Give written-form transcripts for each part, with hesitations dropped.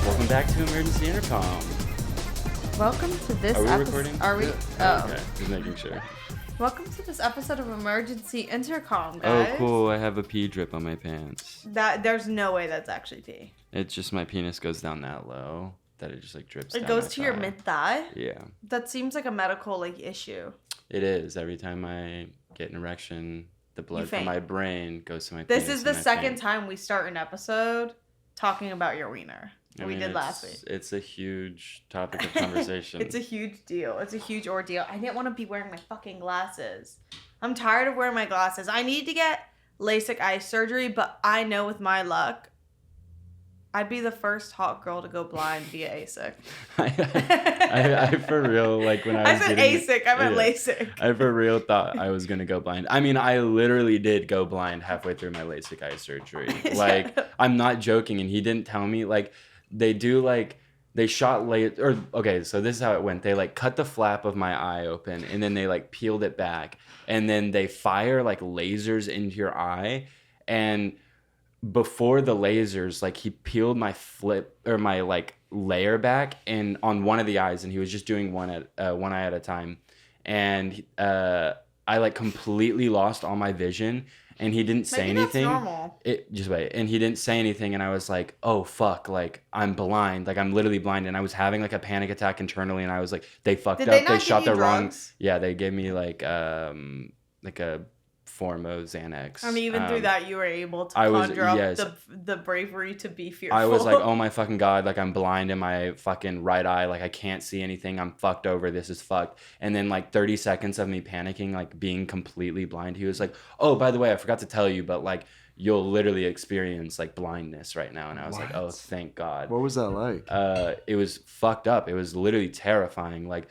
Welcome back to Emergency Intercom. Welcome to this episode. Are we recording? Are we? Yeah. Oh. Okay, just making sure. Welcome to this episode of Emergency Intercom, guys. Oh, cool. I have a pee drip on my pants. There's no way that's actually pee. It's just my penis goes down that low that it just like drips down. It goes my to your thigh. mid-thigh? Yeah. That seems like a medical issue. It is. Every time I get an erection, the blood from my brain goes to my penis. This is the second time we start an episode talking about your wiener. We did last week. It's a huge topic of conversation. It's a huge deal. It's a huge ordeal. I didn't want to be wearing my fucking glasses. I'm tired of wearing my glasses. I need to get LASIK eye surgery, but I know with my luck, I'd be the first hot girl to go blind via ASIC. I for real, like when I was said ASIC, I meant LASIK. I for real thought I was going to go blind. I mean, I literally did go blind halfway through my LASIK eye surgery. Like, I'm not joking, and he didn't tell me, like, they shot laser, okay, so this is how it went. They like cut the flap of my eye open and then they like peeled it back and then they fire like lasers into your eye. And before the lasers, like he peeled my like layer back and on one of the eyes, and he was just doing one eye at a time. And I like completely lost all my vision. And he didn't say anything. That's normal. Just wait. And he didn't say anything. And I was like, oh, fuck. Like, I'm blind. Like, I'm literally blind. And I was having, like, a panic attack internally. And I was like, they fucked up. They shot the wrong. Yeah, they gave me, like a form of Xanax. I mean, even through that, you were able to conjure up the bravery to be fearful. I was like, oh my fucking God, like I'm blind in my fucking right eye. Like I can't see anything. I'm fucked over. This is fucked. And then like 30 seconds of me panicking, like being completely blind. He was like, oh, by the way, I forgot to tell you, but like you'll literally experience like blindness right now. And I was like, oh, thank God. What was that like? It was fucked up. It was literally terrifying. Like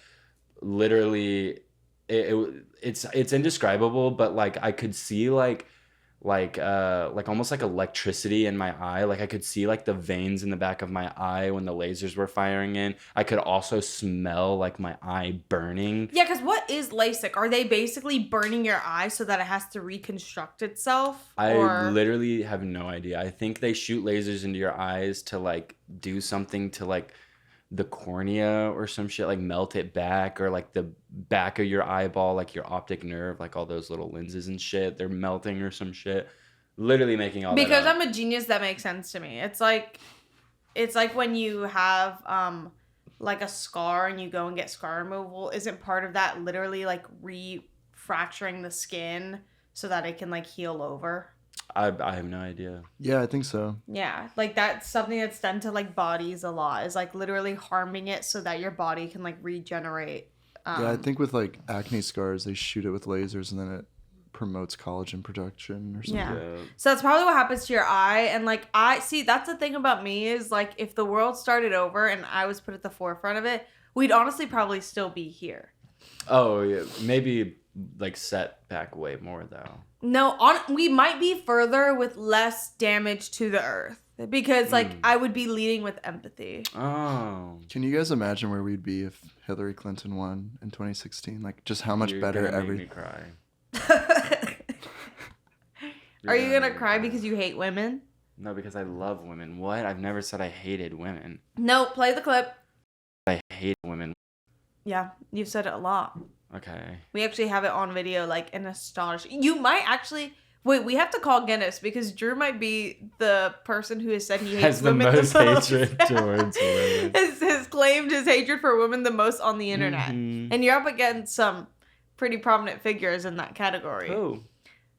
literally... It's indescribable, but like I could see like almost like electricity in my eye. Like I could see like the veins in the back of my eye when the lasers were firing in. I could also smell like my eye burning. Yeah, because what is LASIK? Are they basically burning your eye so that it has to reconstruct itself? I literally have no idea. I think they shoot lasers into your eyes to like do something to like the cornea or some shit, like melt it back, or like the back of your eyeball, like your optic nerve, like all those little lenses and shit, they're melting or some shit. Literally making all because that up. I'm a genius, that makes sense to me. It's like when you have like a scar and you go and get scar removal. Isn't part of that literally like refracturing the skin so that it can like heal over? I have no idea. Yeah, I think so. Yeah, like that's something that's done to like bodies a lot, is like literally harming it so that your body can like regenerate. Yeah, I think with like acne scars, they shoot it with lasers and then it promotes collagen production or something. Yeah. So that's probably what happens to your eye. And like that's the thing about me is like if the world started over and I was put at the forefront of it, we'd honestly probably still be here. Oh yeah, maybe like set back way more though. No, we might be further with less damage to the earth because like I would be leading with empathy. Oh. Can you guys imagine where we'd be if Hillary Clinton won in 2016? Like just how much better everything. Make me cry. Are you gonna cry because you hate women? No, because I love women. What? I've never said I hated women. No, play the clip. I hate women. Yeah, you've said it a lot. Okay. We actually have it on video, like an astonishing. You might actually wait. We have to call Guinness because Drew might be the person who has said he hates women the most hatred towards women. Has claimed his hatred for women the most on the internet, and you're up against some pretty prominent figures in that category. Oh.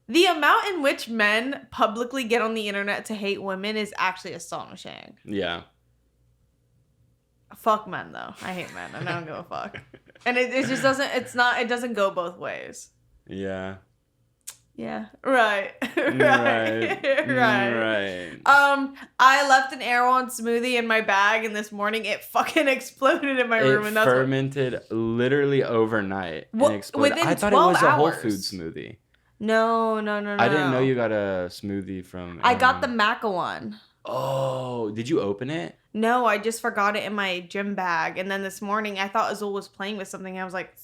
The amount in which men publicly get on the internet to hate women is actually astonishing. Yeah. Fuck men though. I hate men and I don't give a fuck. And it just doesn't, it doesn't go both ways. Yeah. Yeah. Right. Right. I left an Air-On smoothie in my bag and this morning it fucking exploded in my room. And that's fermented literally overnight and exploded. Within I thought 12 it was a Whole hours. Foods smoothie. No. I didn't know you got a smoothie from... I got the Maca one. Oh, did you open it? No, I just forgot it in my gym bag. And then this morning, I thought Azul was playing with something. I was like...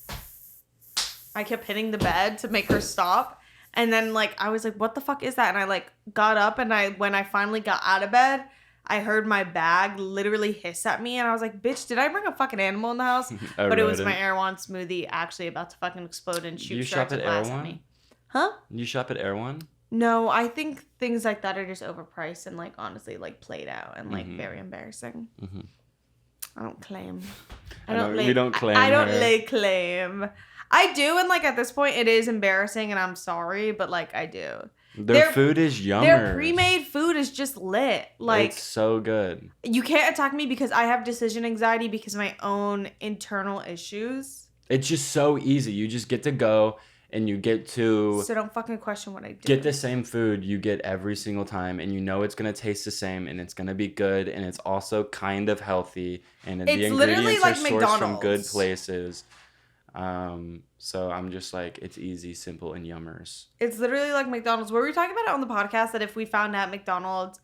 I kept hitting the bed to make her stop. And then, like, I was like, what the fuck is that? And I, like, got up, and when I finally got out of bed, I heard my bag literally hiss at me. And I was like, bitch, did I bring a fucking animal in the house? But it was my Erewhon smoothie actually about to fucking explode and shoot shards of glass at me. Huh? You shop at Erewhon? No, I think things like that are just overpriced and, like, honestly, like, played out and, like, very embarrassing. Mm-hmm. I don't claim. We don't claim. I don't lay claim. I do, and like at this point, it is embarrassing, and I'm sorry, but like I do. Their food is yummers. Their pre-made food is just lit. Like it's so good. You can't attack me because I have decision anxiety because of my own internal issues. It's just so easy. You just get to go and you get to. So don't fucking question what I do. Get the same food you get every single time, and you know it's gonna taste the same, and it's gonna be good, and it's also kind of healthy, and the ingredients are sourced from good places. So I'm just like, it's easy, simple, and yummers. It's literally like McDonald's. Were we talking about it on the podcast that if we found out McDonald's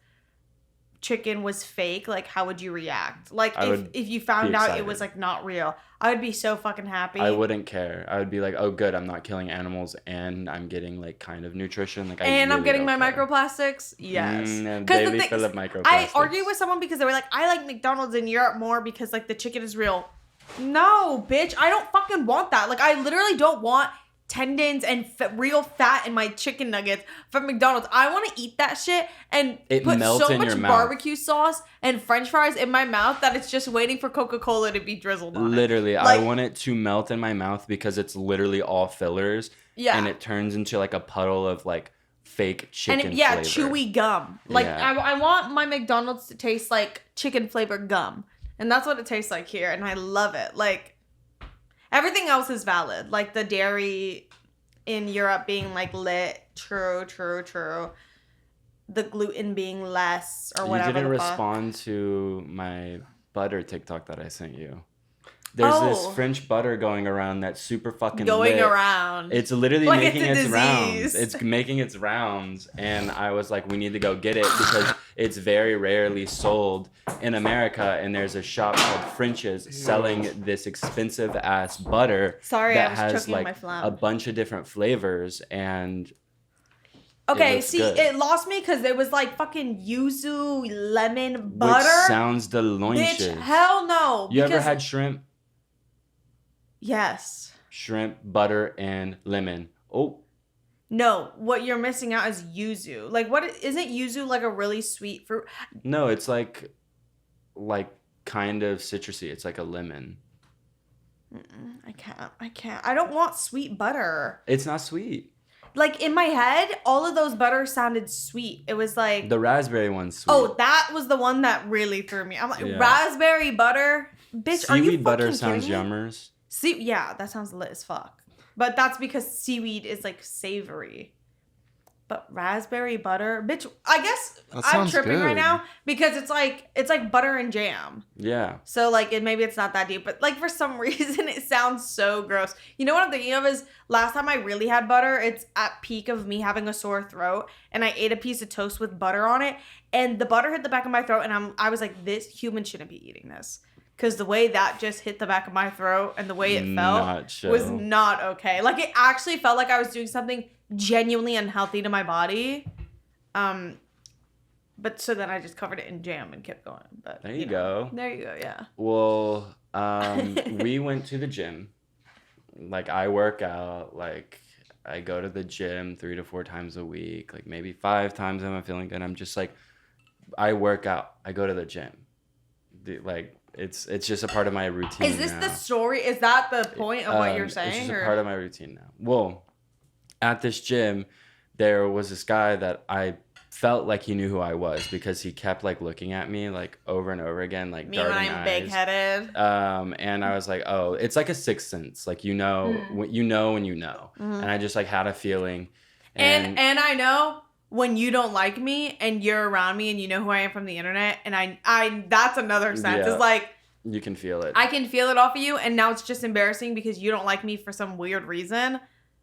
chicken was fake, like how would you react? Like if you found out it was like not real, I would be so fucking happy. I wouldn't care. I would be like, oh good, I'm not killing animals and I'm getting like kind of nutrition. Like I'm getting my microplastics. Yes. Daily fill of microplastics. I argued with someone because they were like, I like McDonald's in Europe more because like the chicken is real. No, bitch, I don't fucking want that. Like, I literally don't want tendons and real fat in my chicken nuggets from McDonald's. I want to eat that shit and put so much barbecue sauce and french fries in my mouth that it's just waiting for Coca-Cola to be drizzled on literally, it. I want it to melt in my mouth because it's literally all fillers. Yeah. And it turns into, like, a puddle of, like, fake chicken flavor. Chewy gum. Like, I want my McDonald's to taste like chicken flavored gum. And that's what it tastes like here, and I love it. Like, everything else is valid. Like, the dairy in Europe being, like, lit. True. The gluten being less, or whatever. You didn't respond to my butter TikTok that I sent you. There's this French butter going around that's super fucking lit. Around. It's literally like making its rounds. It's making its rounds. And I was like, we need to go get it because it's very rarely sold in America. And there's a shop called French's selling this expensive ass butter that has like a bunch of different flavors. And okay, see, it lost me because it was like fucking yuzu lemon butter. Which sounds delicious. Bitch, hell no. You ever had shrimp? Yes. Shrimp, butter, and lemon. Oh. No, what you're missing out is yuzu. Like, what isn't yuzu like a really sweet fruit? No, it's like kind of citrusy. It's like a lemon. I can't. I don't want sweet butter. It's not sweet. Like, in my head, all of those butters sounded sweet. It was like... The raspberry one's sweet. Oh, that was the one that really threw me. I'm like, raspberry butter? Bitch, are you fucking butter kidding sounds me? yummers. Yeah, that sounds lit as fuck. But that's because seaweed is, like, savory. But raspberry butter? Bitch, I guess I'm tripping right now because it's like butter and jam. Yeah. So, like, maybe it's not that deep. But, like, for some reason, it sounds so gross. You know what I'm thinking of is last time I really had butter, it's at peak of me having a sore throat. And I ate a piece of toast with butter on it. And the butter hit the back of my throat. And I was like, this human shouldn't be eating this. Because the way that just hit the back of my throat and the way it felt was not okay. Like, it actually felt like I was doing something genuinely unhealthy to my body. But so then I just covered it in jam and kept going. But there you go. There you go, yeah. Well, we went to the gym. Like, I work out. Like, I go to the gym 3 to 4 times a week. Like, maybe 5 times if I'm feeling good. I'm just like, I work out. I go to the gym. Like, it's just a part of my routine. Is this the story? Is that the point of what you're saying? It's just a part of my routine now. Well, at this gym, there was this guy that I felt like he knew who I was because he kept like looking at me like over and over again, like darting eyes. Me when I'm big-headed. And I was like, oh, it's like a sixth sense. Like, you know when you know. Mm-hmm. And I just like had a feeling. And I know when you don't like me and you're around me and you know who I am from the internet, and I that's another sense. It's like you can feel it. I can feel it off of you, and now it's just embarrassing because you don't like me for some weird reason,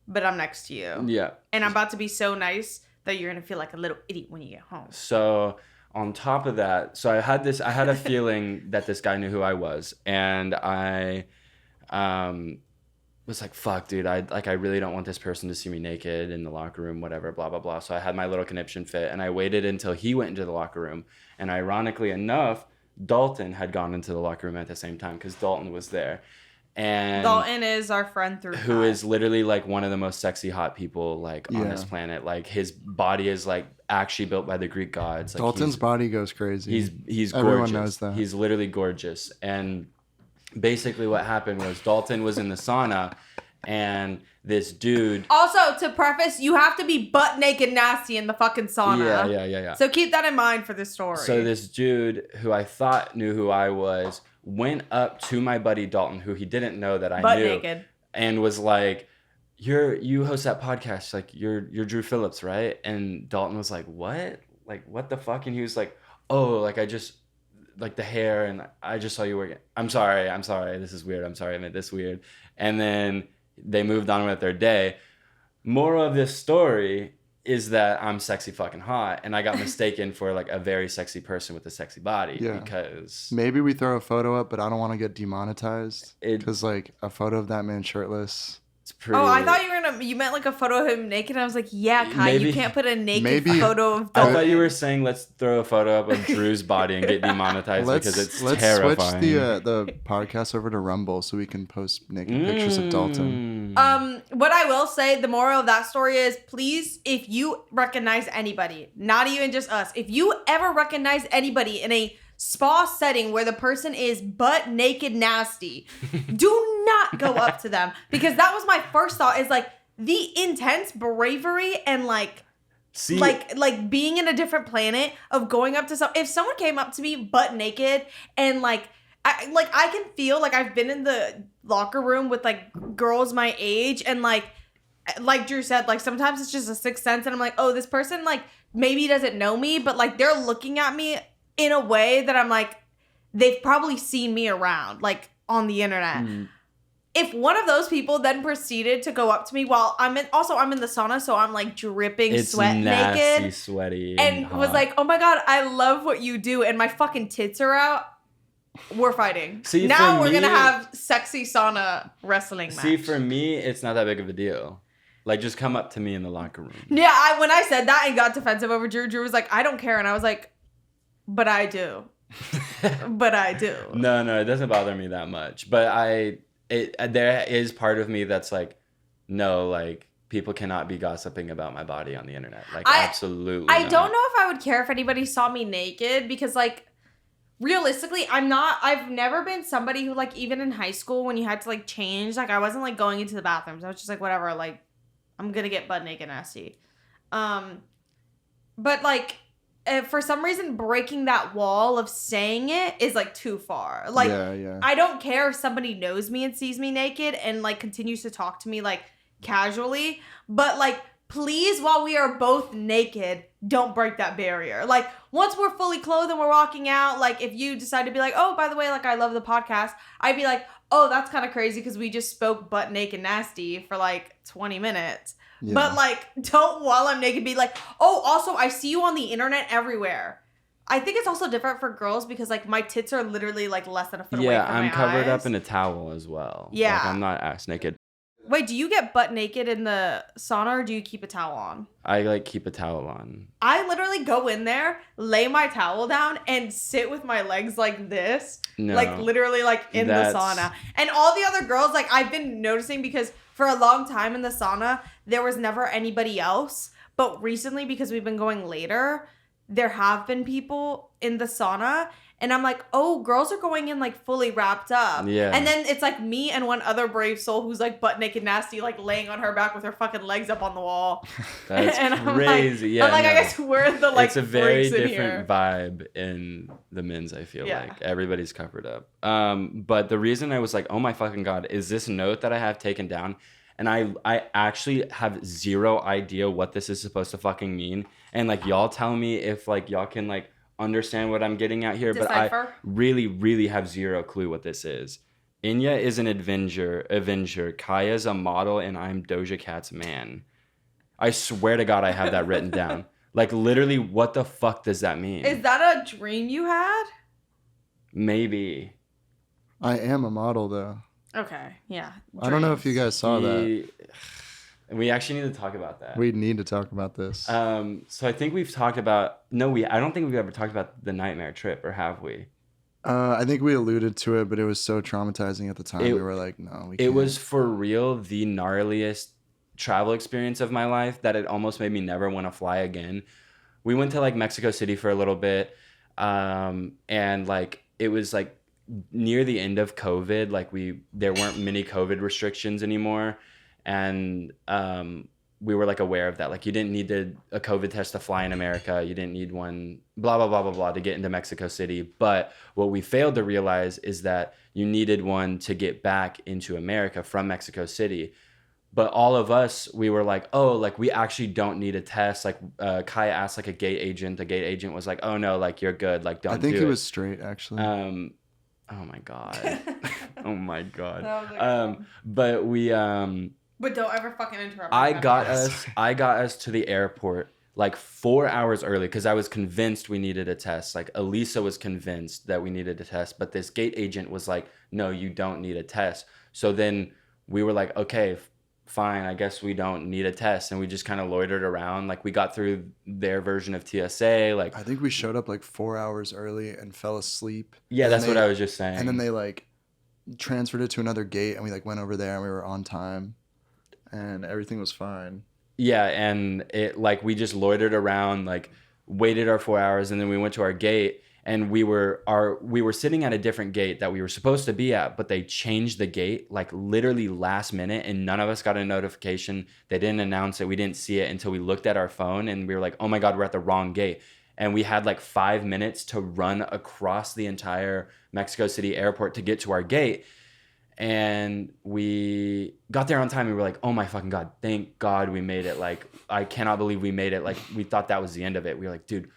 but I'm next to you. Yeah. And I'm about to be so nice that you're gonna feel like a little idiot when you get home. So on top of that, I had a feeling that this guy knew who I was, and I was like, fuck, dude, I really don't want this person to see me naked in the locker room, whatever, blah, blah, blah. So I had my little conniption fit, and I waited until he went into the locker room. And ironically enough, Dalton had gone into the locker room at the same time because Dalton was there. And Dalton is our friend through who is literally like one of the most sexy hot people like on this planet. Like his body is like actually built by the Greek gods. Like, Dalton's body goes crazy. He's gorgeous. Everyone knows that. He's literally gorgeous. And basically what happened was Dalton was in the sauna, and this dude... Also, to preface, you have to be butt naked nasty in the fucking sauna. Yeah. So keep that in mind for this story. So this dude, who I thought knew who I was, went up to my buddy Dalton, who he didn't know that I butt knew. Naked. And was like, you host that podcast, like, you're Drew Phillips, right? And Dalton was like, what? Like, what the fuck? And he was like, oh, like, I just... like the hair, and I just saw you working. I'm sorry. This is weird. I'm sorry. I made this weird. And then they moved on with their day. Moral of this story is that I'm sexy fucking hot, and I got mistaken for like a very sexy person with a sexy body because maybe we throw a photo up, but I don't want to get demonetized because like a photo of that man shirtless. It's pretty... Oh, I thought you meant like a photo of him naked. I was like, yeah, Kai, you can't put a naked photo of Dalton. I thought you were saying let's throw a photo up of Drew's body and get demonetized because it's terrifying. Let's switch the podcast over to Rumble so we can post naked pictures of Dalton. What I will say, the moral of that story is, please, if you recognize anybody, not even just us, if you ever recognize anybody in a spa setting where the person is butt naked nasty, do not go up to them, because that was my first thought, is like the intense bravery and like being in a different planet of going up to if someone came up to me butt naked and like I can feel like I've been in the locker room with like girls my age, and like Drew said, like sometimes it's just a sixth sense, and I'm like, oh, this person like maybe doesn't know me, but like they're looking at me in a way that I'm like, they've probably seen me around, like on the internet. If one of those people then proceeded to go up to me while I'm in the sauna, so I'm like dripping sweat, nasty, naked, sweaty, and was like, oh my God, I love what you do, and my fucking tits are out, we're fighting. See, now we're gonna have sexy sauna wrestling match. See, for me, it's not that big of a deal. Like, just come up to me in the locker room. Yeah, when I said that and got defensive over Drew was like, I don't care, and I was like, but I do. But I do. No, it doesn't bother me that much. But there is part of me that's like, no, like, people cannot be gossiping about my body on the internet. Like, absolutely I don't know if I would care if anybody saw me naked, because, like, realistically, I've never been somebody who, like, even in high school when you had to, like, change, like, I wasn't, like, going into the bathrooms. I was just like, whatever, like, I'm gonna get butt naked nasty. But, like, for some reason, breaking that wall of saying it is like too far. Like, I don't care if somebody knows me and sees me naked and like continues to talk to me like casually, but like, please, while we are both naked, don't break that barrier. Like, once we're fully clothed and we're walking out, like if you decide to be like, oh, by the way, like I love the podcast, I'd be like, oh, that's kind of crazy because we just spoke butt naked nasty for like 20 minutes. Yeah. But, like, don't, while I'm naked, be like, oh, also, I see you on the internet everywhere. I think it's also different for girls because, like, my tits are literally, like, less than a foot away from my eyes. Yeah, I'm covered up in a towel as well. Yeah. Like, I'm not ass naked. Wait, do you get butt naked in the sauna, or do you keep a towel on? I, like, keep a towel on. I literally go in there, lay my towel down, and sit with my legs like this. No. Like, literally, like, in the sauna. And all the other girls, like, I've been noticing because for a long time in the sauna, there was never anybody else. But recently, because we've been going later, there have been people in the sauna. And I'm like, oh, girls are going in, like, fully wrapped up. Yeah. And then it's, like, me and one other brave soul who's, like, butt naked nasty, like, laying on her back with her fucking legs up on the wall. That's crazy. I'm like, I guess we're the, like, it's a very different vibe in the men's, I feel like. Everybody's covered up. But the reason I was like, oh, my fucking God, is this note that I have taken down. And I actually have zero idea what this is supposed to fucking mean. And, like, y'all tell me if, like, y'all can, like, understand what I'm getting at here, Decipher. But I really, really have zero clue what this is. Enya is an Avenger. Kaya's a model, and I'm Doja Cat's man. I swear to God, I have that written down. Like, literally, what the fuck does that mean? Is that a dream you had? Maybe. I am a model, though. Okay, yeah. I don't know if you guys saw that. We actually need to talk about that. We need to talk about this. So I think we've talked about... No, I don't think we've ever talked about the nightmare trip, or have we? I think we alluded to it, but it was so traumatizing at the time. We were like, no, we can't. It was for real the gnarliest travel experience of my life that it almost made me never want to fly again. We went to like Mexico City for a little bit, and like it was like near the end of COVID. Like there weren't many COVID restrictions anymore, and we were like aware of that. Like you didn't need a COVID test to fly in America. You didn't need one, blah, blah, blah, blah, blah, to get into Mexico City. But what we failed to realize is that you needed one to get back into America from Mexico City. But all of us, we were like, oh, like we actually don't need a test. Like Kai asked like a gate agent. The gate agent was like, oh no, like you're good. Like don't do it. I think he was straight actually. Oh my God. Oh my God. Like, but we... But don't ever fucking interrupt. I got us to the airport like 4 hours early because I was convinced we needed a test. Like Elisa was convinced that we needed a test, but this gate agent was like, no, you don't need a test. So then we were like, okay, fine, I guess we don't need a test. And we just kind of loitered around. Like we got through their version of TSA. Like I think we showed up like 4 hours early and fell asleep. Yeah, that's what I was just saying. And then they like transferred it to another gate and we like went over there and we were on time. And everything was fine. Yeah, and it like we just loitered around, like waited our 4 hours, and then we went to our gate, and we were sitting at a different gate that we were supposed to be at, but they changed the gate like literally last minute, and none of us got a notification. They didn't announce it. We didn't see it until we looked at our phone, and we were like, oh my God, we're at the wrong gate. And we had like 5 minutes to run across the entire Mexico City airport to get to our gate. And we got there on time and we were like, oh my fucking God, thank God we made it. Like, I cannot believe we made it. Like, we thought that was the end of it. We were like, dude,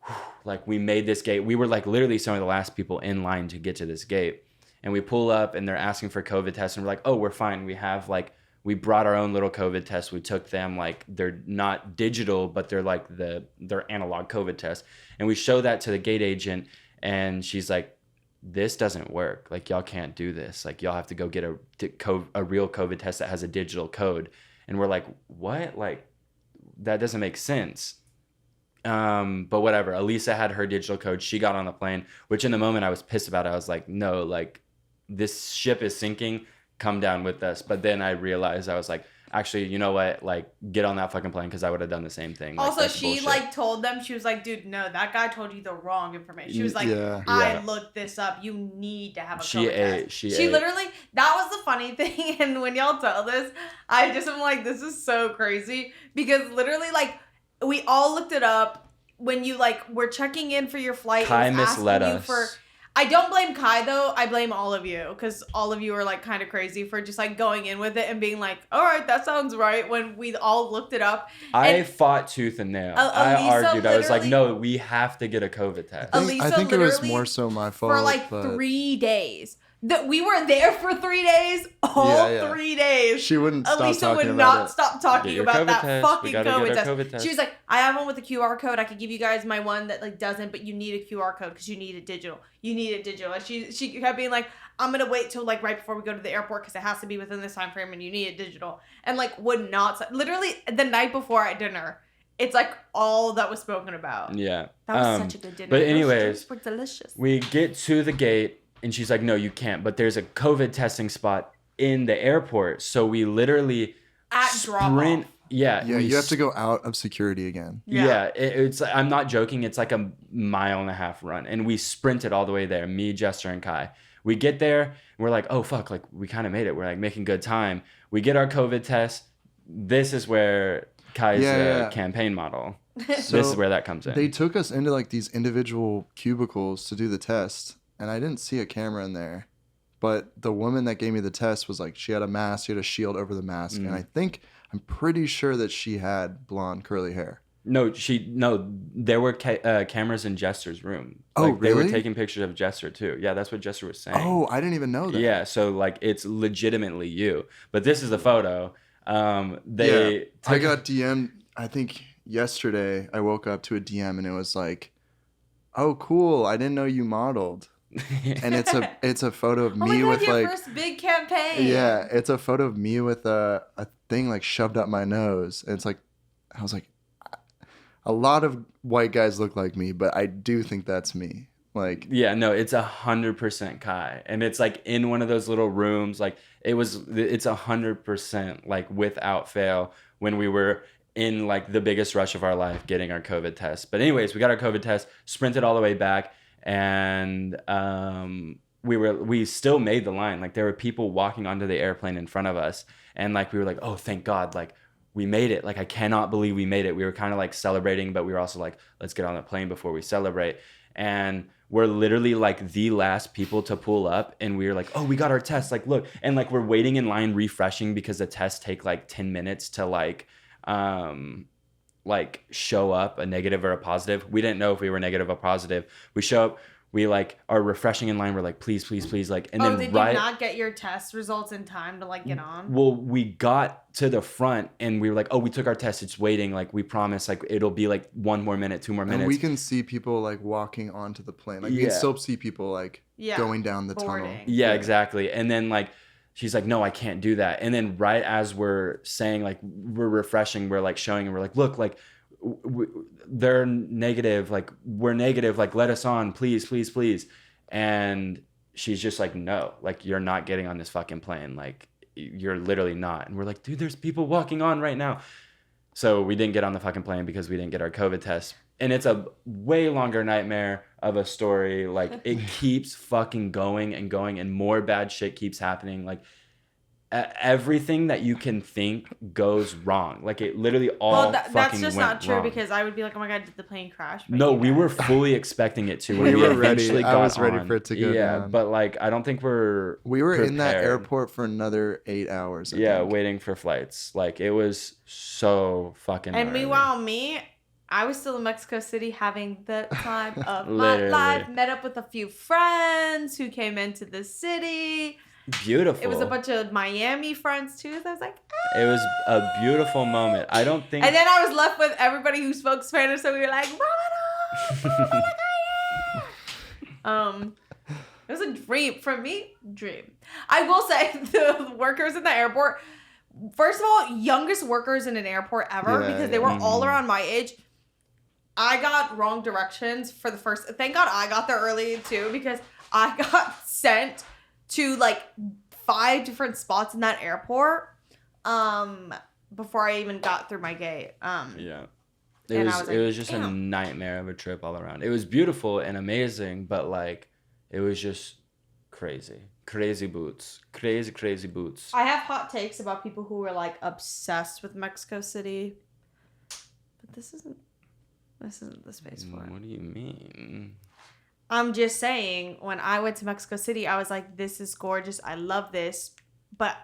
whew, like we made this gate. We were like literally some of the last people in line to get to this gate. And we pull up and they're asking for COVID tests. And we're like, oh, we're fine. We brought our own little COVID tests. We took them, like, they're not digital, but they're like they're analog COVID tests. And we show that to the gate agent and she's like, this doesn't work. Like, y'all can't do this. Like, y'all have to go get a real COVID test that has a digital code. And we're like, what? Like, that doesn't make sense. But whatever. Elisa had her digital code. She got on the plane, which in the moment I was pissed about it. I was like, no, like, this ship is sinking. Come down with us. But then I realized, I was like, actually, you know what? Like, get on that fucking plane because I would have done the same thing. Like, also, she like told them, she was like, dude, no, that guy told you the wrong information. She was like, Yeah. I looked this up. You need to have a COVID test. She ate. Literally, that was the funny thing. And when y'all tell this, I just am like, this is so crazy because literally, like, we all looked it up when you like were checking in for your flight. Kai misled us. I don't blame Kai though. I blame all of you because all of you are like kind of crazy for just like going in with it and being like, all right, that sounds right. When we all looked it up. I fought tooth and nail. I argued. I was like, no, we have to get a COVID test. I think it was more so my fault. For like 3 days. We were there for 3 days. 3 days. She wouldn't stop Elisa talking would about not it. stop talking about that test. fucking COVID test. She was like, I have one with a QR code. I could give you guys my one that like doesn't, but you need a QR code because you need it digital. You need it digital. And she kept being like, I'm gonna wait till like right before we go to the airport because it has to be within this time frame and you need it digital. And like would not literally the night before at dinner. It's like all that was spoken about. Yeah. That was such a good dinner. But anyways, those were delicious. We get to the gate. And she's like, no, you can't. But there's a COVID testing spot in the airport. So we literally sprint. Yeah, you have to go out of security again. Yeah, it's. I'm not joking. It's like a 1.5 mile run. And we sprinted all the way there, me, Jester, and Kai. We get there, and we're like, oh, fuck, like, we kind of made it. We're, like, making good time. We get our COVID test. This is where Kai's campaign model. So this is where that comes in. They took us into, like, these individual cubicles to do the test. And I didn't see a camera in there. But the woman that gave me the test was like, she had a mask, she had a shield over the mask. And I'm pretty sure that she had blonde curly hair. No, there were cameras in Jester's room. Oh, like, really? They were taking pictures of Jester too. Yeah, that's what Jester was saying. Oh, I didn't even know that. Yeah, so like it's legitimately you. But this is the photo. I got DM'd, I think yesterday I woke up to a DM and it was like, oh, cool, I didn't know you modeled. and it's a photo of Oh my me God, with your like first big campaign. yeah, it's a photo of me with a thing like shoved up my nose, and it's like I was like, a lot of white guys look like me, but I do think that's me. Like Yeah, no, it's 100% Kai, and it's like in one of those little rooms. Like it's 100% like without fail when we were in like the biggest rush of our life getting our COVID test. But anyways, we got our COVID test, sprinted all the way back, and we still made the line. Like there were people walking onto the airplane in front of us, and like we were like, oh, thank God, like we made it. Like I cannot believe we made it. We were kind of like celebrating, but we were also like, let's get on the plane before we celebrate. And we're literally like the last people to pull up, and we were like, oh, we got our test, like look, and like we're waiting in line refreshing because the tests take like 10 minutes to like show up a negative or a positive. We didn't know if we were negative or positive. We show up, we like are refreshing in line, we're like please like, and then did you not get your test results in time to like get on? Well, we got to the front and we were like, oh, we took our test, it's waiting, like we promise, like it'll be like 1 more minute, 2 more minutes. And we can see people like walking onto the plane, like we can still see people like going down the tunnel. Yeah, exactly. And then like she's like, no, I can't do that. And then right as we're saying, like we're refreshing, we're like showing, and we're like, look, like they're negative, like we're negative, like let us on, please. And she's just like, no, like you're not getting on this fucking plane, like you're literally not. And we're like, dude, there's people walking on right now. So we didn't get on the fucking plane because we didn't get our COVID test. And it's a way longer nightmare of a story. Like it keeps fucking going, and more bad shit keeps happening. Like everything that you can think goes wrong. Like it literally all that's just went not true wrong. Because I would be like, oh my God, did the plane crash? But no, we were fully expecting it to. We were ready. Got I was ready on. for it to go down. But like I don't think we were in that airport for another 8 hours. I think. Waiting for flights. Like it was so fucking And gnarly. meanwhile, I was still in Mexico City having the time of my life. Met up with a few friends who came into the city. Beautiful. It was a bunch of Miami friends too. So I was like, It was a beautiful moment. I don't think. And then I was left with everybody who spoke Spanish. So we were like, it was a dream for me. Dream. I will say the workers in the airport. First of all, youngest workers in an airport ever because they were all around my age. I got wrong directions for the first. Thank God I got there early too because I got sent to like 5 different spots in that airport before I even got through my gate. It was just a nightmare of a trip all around. It was beautiful and amazing, but like it was just crazy boots. I have hot takes about people who were like obsessed with Mexico City, but this isn't the space for it. What do you mean? I'm just saying, when I went to Mexico City, I was like, this is gorgeous. I love this. But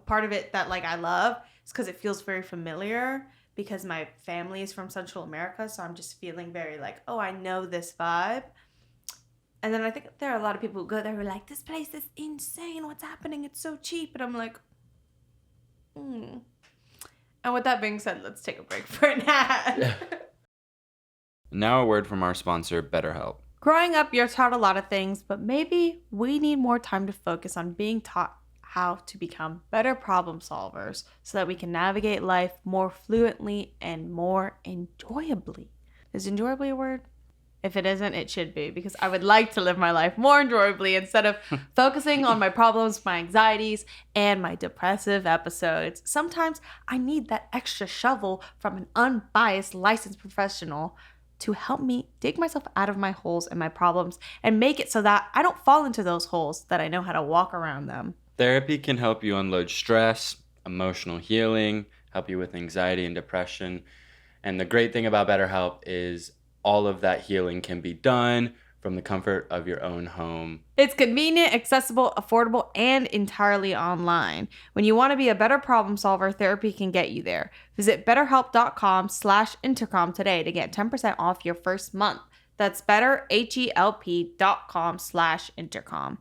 part of it that like I love is because it feels very familiar because my family is from Central America. So I'm just feeling very like, oh, I know this vibe. And then I think there are a lot of people who go there who are like, this place is insane. What's happening? It's so cheap. And I'm like, And with that being said, let's take a break for an ad. Now a word from our sponsor, BetterHelp. Growing up, you're taught a lot of things, but maybe we need more time to focus on being taught how to become better problem solvers so that we can navigate life more fluently and more enjoyably. Is enjoyably a word? If it isn't, it should be, because I would like to live my life more enjoyably instead of focusing on my problems, my anxieties, and my depressive episodes. Sometimes I need that extra shovel from an unbiased licensed professional to help me dig myself out of my holes and my problems and make it so that I don't fall into those holes, that I know how to walk around them. Therapy can help you unload stress, emotional healing, help you with anxiety and depression. And the great thing about BetterHelp is all of that healing can be done from the comfort of your own home. It's convenient, accessible, affordable, and entirely online. When you want to be a better problem solver, therapy can get you there. Visit betterhelp.com/intercom today to get 10% off your first month. That's betterhelp.com/intercom.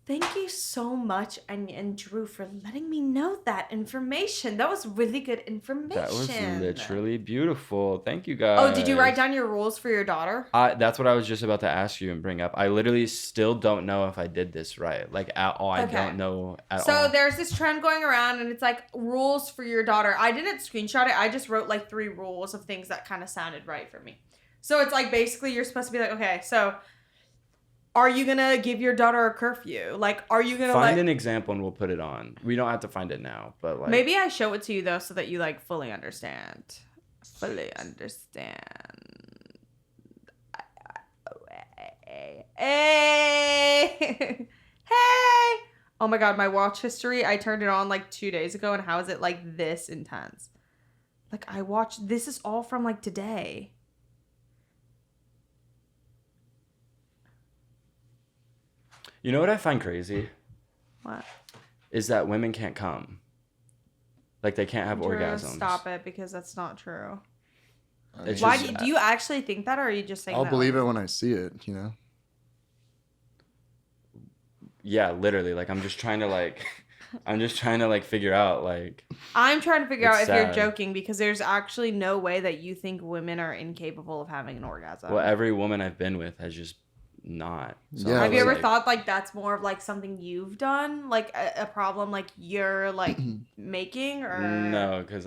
Thank you so much, Enya and Drew, for letting me know that information. That was really good information. That was literally beautiful. Thank you guys. Oh, did you write down your rules for your daughter? That's what I was just about to ask you and bring up. I literally still don't know if I did this right. Like, at all. I don't know at all. So there's this trend going around, and it's like rules for your daughter. I didn't screenshot it. I just wrote like 3 rules of things that kind of sounded right for me. So it's like basically you're supposed to be like, okay, so are you going to give your daughter a curfew? Like, are you going to find an example and we'll put it on. We don't have to find it now, but like. Maybe I show it to you though so that you like fully understand. Fully understand. Hey. Hey. Oh my god, my watch history, I turned it on like 2 days ago, and how is it like this intense? Like, I watched, this is all from like today. You know what I find crazy? What? Is that women can't come. Like, they can't have orgasms. Stop it, because that's not true. It's Why just, do you actually think that, or are you just saying I'll that? believe it when I see it, you know? Yeah, literally. Like, I'm just trying to figure out, like. I'm trying to figure out if sad. you're joking, because there's actually no way that you think women are incapable of having an orgasm. Well, every woman I've been with has just not. So Yeah, have you ever like, thought like that's more of like something you've done, like a problem like you're like making, or No, because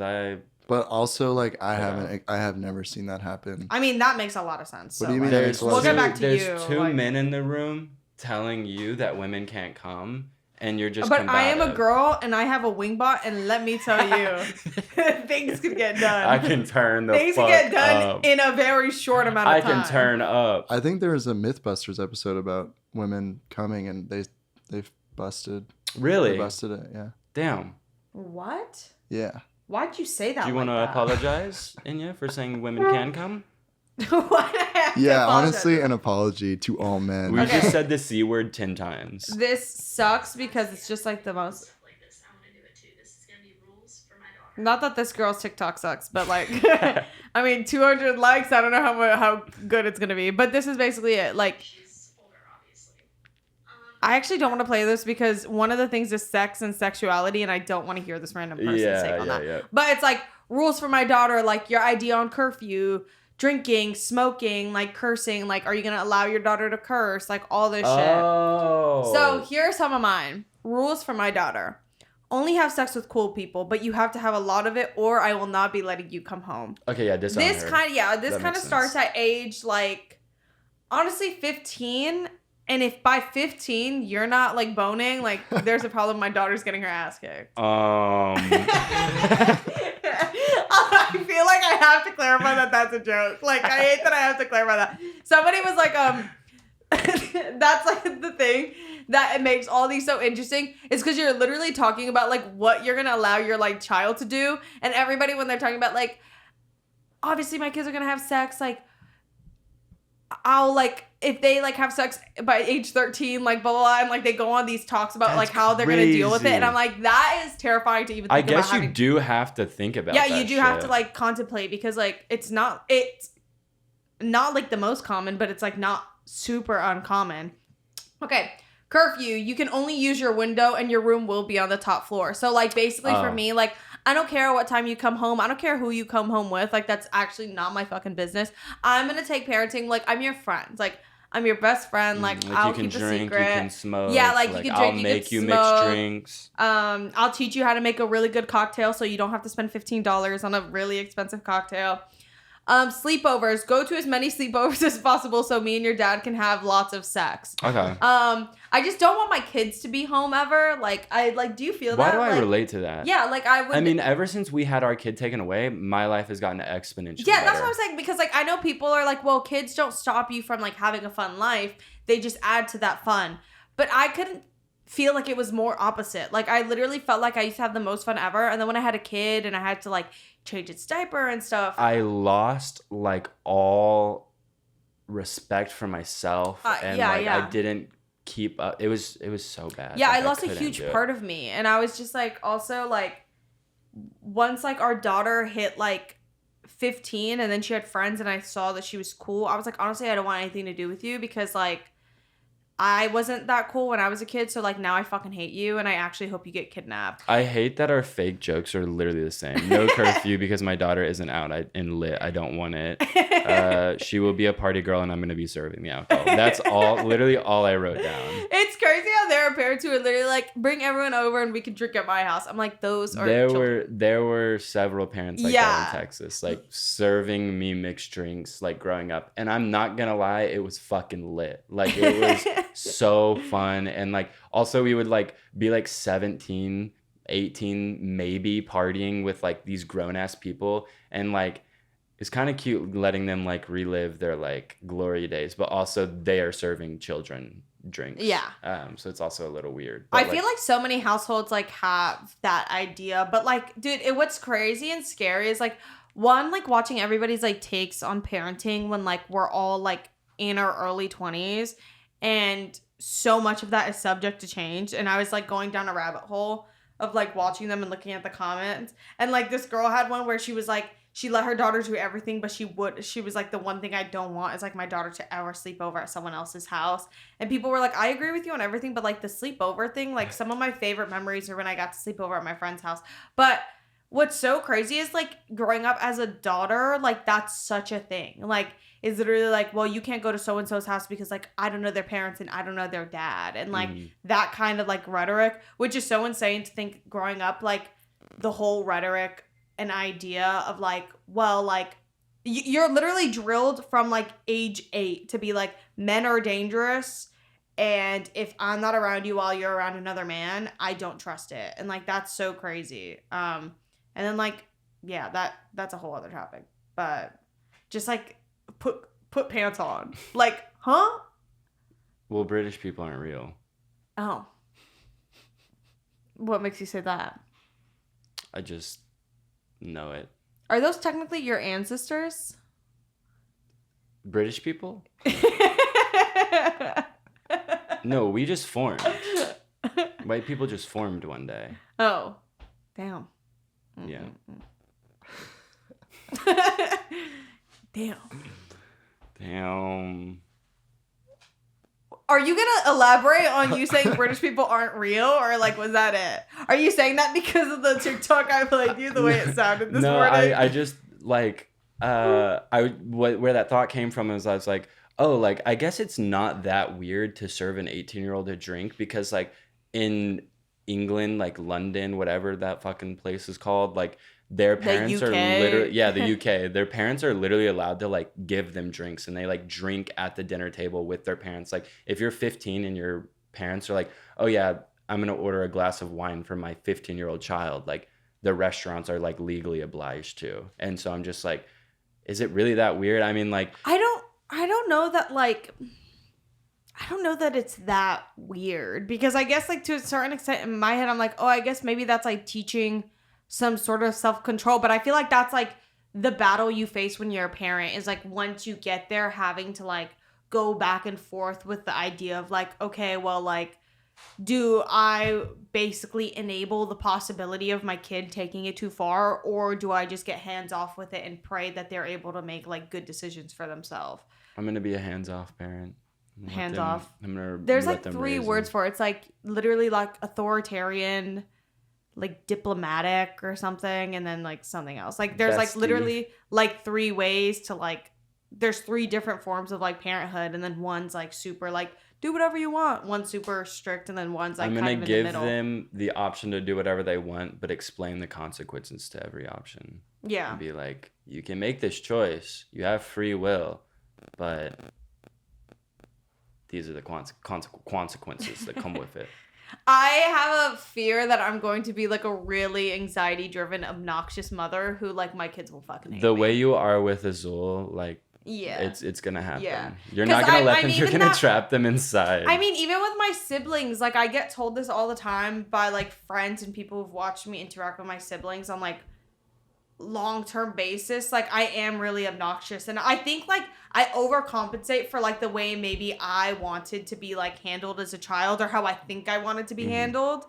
But also, like, I have never seen that happen. I mean, that makes a lot of sense. What So, do you mean? like, That makes a lot we'll of get sense? back to there's you. 2 like- men in the room telling you that women can't come, and you're just. But I am a combative. girl, and I have a wing bot, and let me tell you, things could get done. I can turn the things fuck can get done up. in a very short amount of I time. can turn up. I think there was a Mythbusters episode about women coming, and they've busted. Really? They busted it, yeah. Damn. What? Yeah. Why'd you say that? Do you like want to that? apologize, Enya, for saying women can come? Why did I have to Yeah, apologize? honestly, an apology to all men. We Okay. just said the C word 10 times. This sucks because it's just like the most. Not that this girl's TikTok sucks, but like, I mean, 200 likes. I don't know how good it's gonna be, but this is basically it. Like, I actually don't want to play this because one of the things is sex and sexuality, and I don't want to hear this random person's take on that. Yeah. But it's like rules for my daughter, like your ID on curfew, drinking, smoking, like cursing. Like, are you gonna allow your daughter to curse? Like all this shit. Oh. So here's some of mine. Rules for my daughter. Only have sex with cool people, but you have to have a lot of it, or I will not be letting you come home. Okay, yeah, this This kind of makes starts sense. at age like, honestly, 15. And if by 15 you're not like boning, like there's a problem. My daughter's getting her ass kicked. Um. I feel like I have to clarify that that's a joke. Like, I hate that I have to clarify that. Somebody was like, that's like the thing that it makes all these so interesting is because you're literally talking about like what you're gonna allow your like child to do, and everybody when they're talking about like, obviously my kids are gonna have sex, like I'll like if they like have sex by age 13, like blah blah blah, and like they go on these talks about That's like how they're gonna deal with it, crazy. and I'm like, that is terrifying to even think I about. guess you do have to think about yeah, that you do have to shit. like contemplate, because like it's not like the most common, but it's like not super uncommon. Okay, curfew, you can only use your window and your room will be on the top floor. So like basically for me, like I don't care what time you come home. I don't care who you come home with. Like that's actually not my fucking business. I'm going to take parenting. Like I'm your friend. Like I'm your best friend. Like I'll you can keep drink, a secret. you can smoke. Yeah, like you can drink, I'll you make can you smoke. mix drinks. I'll teach you how to make a really good cocktail so you don't have to spend $15 on a really expensive cocktail. Sleepovers. Go to as many sleepovers as possible so me and your dad can have lots of sex. Okay. I just don't want my kids to be home ever. Like, do you feel Why that? do I like, relate to that? Yeah, like I would. I mean, ever since we had our kid taken away, my life has gotten exponentially yeah, better. that's what I'm saying, because like I know people are like, well, kids don't stop you from like having a fun life. They just add to that fun. But I couldn't feel like it was more opposite. Like I literally felt like I used to have the most fun ever, and then when I had a kid and I had to like change its diaper and stuff, I lost like all respect for myself, and yeah, like yeah. I didn't keep up. It was so bad. yeah, Like, I lost a couldn't huge do it. part of me, and I was just like, also like, once like our daughter hit like 15 and then she had friends and I saw that she was cool, I was like, honestly, I don't want anything to do with you, because like I wasn't that cool when I was a kid, so like now I fucking hate you, and I actually hope you get kidnapped. I hate that our fake jokes are literally the same. No curfew because my daughter isn't out and lit. I don't want it. She will be a party girl, and I'm gonna be serving the alcohol. That's literally all I wrote down. It's crazy how there are parents who are literally like, bring everyone over and we can drink at my house. I'm like, those are there were several parents like that in Texas, like serving me mixed drinks like growing up, and I'm not gonna lie, it was fucking lit. Like it was so fun. And like also we would like be like 17, 18 maybe partying with like these grown-ass people, and like it's kind of cute letting them like relive their like glory days, but also they are serving children drinks. So it's also a little weird. I feel like so many households like have that idea, but like, dude, what's crazy and scary is like, one, like watching everybody's like takes on parenting when like we're all like in our early 20s, and so much of that is subject to change. And I was like going down a rabbit hole of like watching them and looking at the comments, and like this girl had one where she was like, she let her daughter do everything, but she was like, the one thing I don't want is like my daughter to ever sleep over at someone else's house. And people were like, I agree with you on everything, but like the sleepover thing, like some of my favorite memories are when I got to sleep over at my friend's house. But what's so crazy is like growing up as a daughter, like that's such a thing. Like it's literally like, well, you can't go to so-and-so's house because like I don't know their parents and I don't know their dad. And like that kind of like rhetoric, which is so insane to think growing up, like the whole rhetoric, an idea of like, well, like you're literally drilled from like age 8 to be like, men are dangerous, and if I'm not around you while you're around another man, I don't trust it. And like that's so crazy. And then like, yeah, that's a whole other topic, but just like put pants on, like, huh? Well, British people aren't real. Oh, what makes you say that? I just know it. Are those technically your ancestors? British people? No, we just formed. White people just formed one day. Oh, damn. Yeah. Damn. Are you gonna elaborate on you saying British people aren't real, or like was that it? Are you saying that because of the TikTok I played you, the way it sounded this morning? No, I just like where that thought came from is I was like, oh, like I guess it's not that weird to serve an 18-year-old a drink, because like in England, like London, whatever that fucking place is called, like their parents are literally, the UK, their parents are literally allowed to like give them drinks, and they like drink at the dinner table with their parents. Like if you're 15 and your parents are like, oh yeah, I'm gonna order a glass of wine for my 15-year-old child, like the restaurants are like legally obliged to. And so I'm just like, is it really that weird? I mean, like I don't know that, like, I don't know that it's that weird, because I guess like to a certain extent in my head I'm like, oh, I guess maybe that's like teaching some sort of self-control. But I feel like that's like the battle you face when you're a parent, is like once you get there, having to like go back and forth with the idea of like, okay, well, like, do I basically enable the possibility of my kid taking it too far, or do I just get hands off with it and pray that they're able to make like good decisions for themselves? I'm gonna be a hands-off parent. Hands off. There's like 3 words for it. It's like literally like authoritarian, like diplomatic or something, and then like something else. Like there's like literally like 3 ways to like, there's 3 different forms of like parenthood, and then one's like super like do whatever you want, one's super strict, and then one's like I'm kind gonna of in give the middle. them the option to do whatever they want, but explain the consequences to every option. Yeah. And be like, you can make this choice, you have free will, but these are the consequences that come with it. I have a fear that I'm going to be like a really anxiety-driven, obnoxious mother who like my kids will fucking hate the me. way you are with Azul, like, yeah, it's gonna happen. Yeah. You're not gonna let them. You're gonna trap them inside. I mean, even with my siblings, like I get told this all the time by like friends and people who've watched me interact with my siblings on like long-term basis. Like I am really obnoxious, and I think like I overcompensate for like the way maybe I wanted to be like handled as a child, or how I think I wanted to be handled.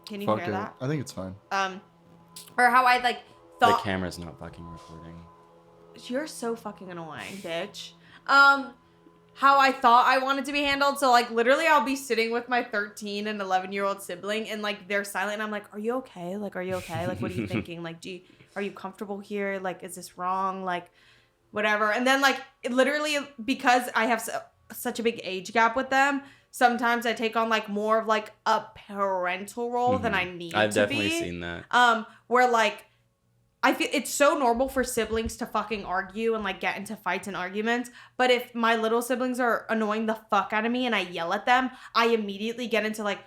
Can you hear that? I think it's fine. Or how I like thought. The camera's not fucking recording. You're so fucking annoying, bitch. how I thought I wanted to be handled. So, like, literally, I'll be sitting with my 13 and 11-year-old sibling, and, like, they're silent, and I'm like, are you okay? Like, are you okay? Like, what are you thinking? Like, are you comfortable here? Like, is this wrong? Like, whatever. And then, like, literally, because I have such a big age gap with them, sometimes I take on, like, more of, like, a parental role than I need to be. I've definitely seen that. Where, like, I feel it's so normal for siblings to fucking argue and, like, get into fights and arguments. But if my little siblings are annoying the fuck out of me and I yell at them, I immediately get into, like,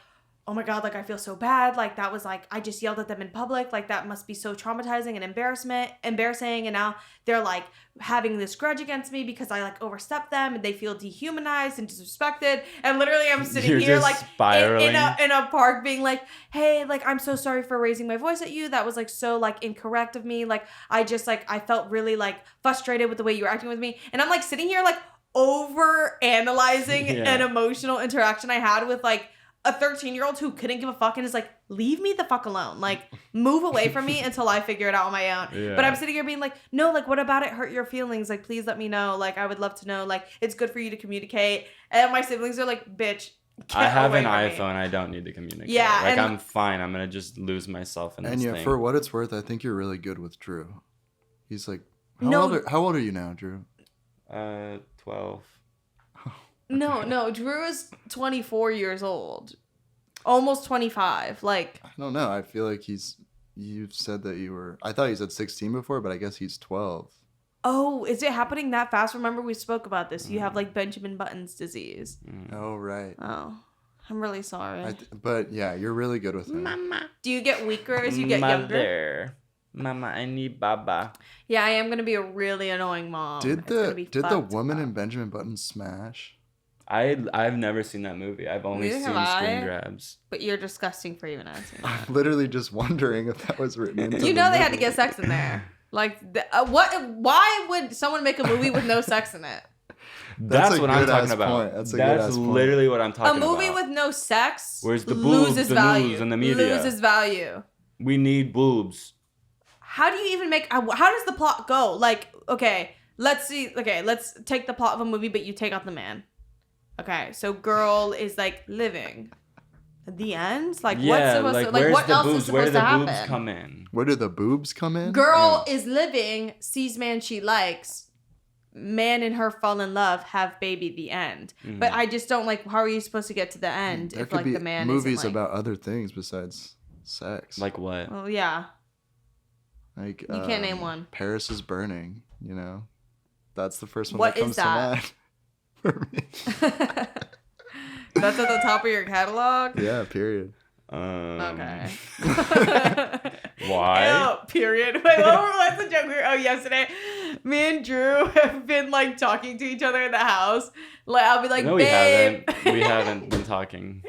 oh my God, like, I feel so bad. Like, that was, like, I just yelled at them in public. Like, that must be so traumatizing and embarrassing. And now they're, like, having this grudge against me because I, like, overstepped them and they feel dehumanized and disrespected. And literally I'm sitting You're here, just like, spiraling. in a park being like, hey, like, I'm so sorry for raising my voice at you. That was, like, so, like, incorrect of me. Like, I just, like, I felt really, like, frustrated with the way you were acting with me. And I'm, like, sitting here, like, over analyzing an emotional interaction I had with, like, a 13-year-old who couldn't give a fuck and is like, leave me the fuck alone. Like, move away from me until I figure it out on my own. Yeah. But I'm sitting here being like, no, like, what about it hurt your feelings? Like, please let me know. Like, I would love to know. Like, it's good for you to communicate. And my siblings are like, bitch, I have an iPhone. I don't need to communicate. Yeah. Like, I'm fine. I'm going to just lose myself in this thing. And yeah, for what it's worth, I think you're really good with Drew. He's like, how old are you now, Drew? 12. No, Drew is 24 years old. Almost 25. Like, I don't know. I feel like you've said that you were, I thought you said 16 before, but I guess he's 12. Oh, is it happening that fast? Remember we spoke about this. You have, like, Benjamin Button's disease. Oh, right. Oh, I'm really sorry. But yeah, you're really good with him. Mama. Do you get weaker as you get younger? Mama, I need Baba. Yeah, I am going to be a really annoying mom. Did the woman in Benjamin Button smash? I've never seen that movie. I've only seen screen grabs. But you're disgusting for even asking that. I'm literally just wondering if that was written into they had to get sex in there. Like, why would someone make a movie with no sex in it? That's what I'm talking about. That's literally what I'm talking about. A movie with no sex Where's the boobs, the news, and the media? Loses value. We need boobs. How do you even make... How does the plot go? Like, okay, let's see. Okay, let's take the plot of a movie, but you take out the man. Okay, so girl is, like, living. At the end? Like, what's supposed to... Like, what else is supposed to happen? Where do the boobs come in? Where do the boobs come in? Girl is living, sees man she likes. Man and her fall in love, have baby, the end. Mm-hmm. But I just don't, like, how are you supposed to get to the end if, like, the man movies isn't, like... about other things besides sex. Like what? Well, yeah. Like, you can't name one. Paris is Burning, you know? That's the first one that comes to mind. For me. That's at the top of your catalog? Yeah, period. Okay. Why? Ew, period. Wait, what's the joke? Yesterday, me and Drew have been, like, talking to each other in the house. Like, I'll be like, no, babe. We haven't been talking.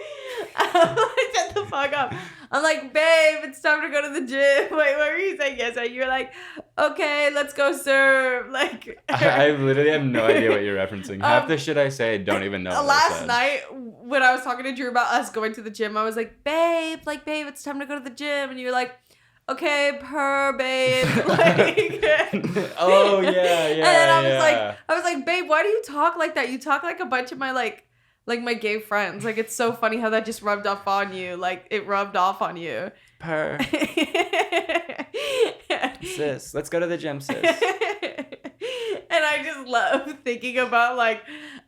Shut the fuck up. I'm like, babe, it's time to go to the gym. Wait, what were you saying yesterday? You're like, okay, let's go serve. Like, I literally have no idea what you're referencing. Half the shit I say, I don't even know. Last night, when I was talking to Drew about us going to the gym, I was like, babe, it's time to go to the gym. And you're like, okay, babe. Like, oh, yeah. And then I was like, babe, why do you talk like that? You talk like a bunch of my, like my gay friends. Like, it's so funny how that just rubbed off on you. Like, it rubbed off on you. Sis, let's go to the gym, sis. And I just love thinking about, like,